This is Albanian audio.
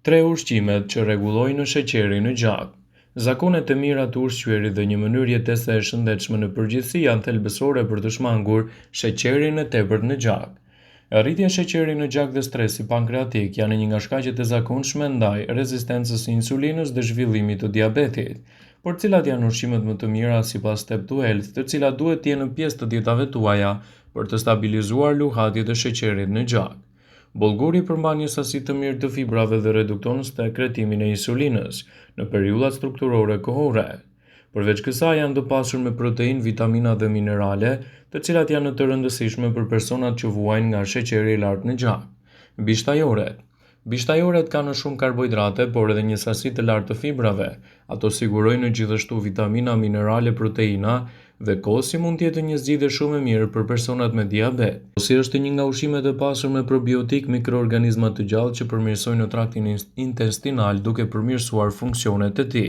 3 ushqimet që rregullojnë sheqerin në gjak. Zakonet e mira të ushqyerit dhe një mënyrë jetese e shëndetshme në përgjithësi janë thelbësore për të shmangur sheqerin e tepërt në gjak. Rritja e sheqerit në gjak dhe stresi pankreatik janë një nga shkaqet e zakonshme ndaj rezistencës së insulinës dhe zhvillimit të diabetit. Por cilat janë ushqimet më të mira sipas Step to Health, të cilat duhet të jenë pjesë të dietave tuaja për të stabilizuar luhatjet e sheqerit në gjak? Bollguri përmban një sasi të mirë të fibrave dhe redukton sekretimin e insulinës në periudhat strukturore kohore. Përveç kësaj janë të pasur me proteinë, vitamina dhe minerale, të cilat janë të rëndësishme për personat që vuajnë nga sheqeri i lartë në gjak. Bishtajoret. Bishtajoret kanë shumë karbohidrate, por edhe një sasi të lartë të fibrave. Ato sigurojnë gjithashtu vitamina, minerale, proteina dhe kosi mund të jetë një zgjidhje shumë e mirë për personat me diabet. Kosi është një nga ushqimet e pasur me probiotik, mikroorganizma të gjallë që përmirësojnë traktin intestinal duke përmirësuar funksionet e tij.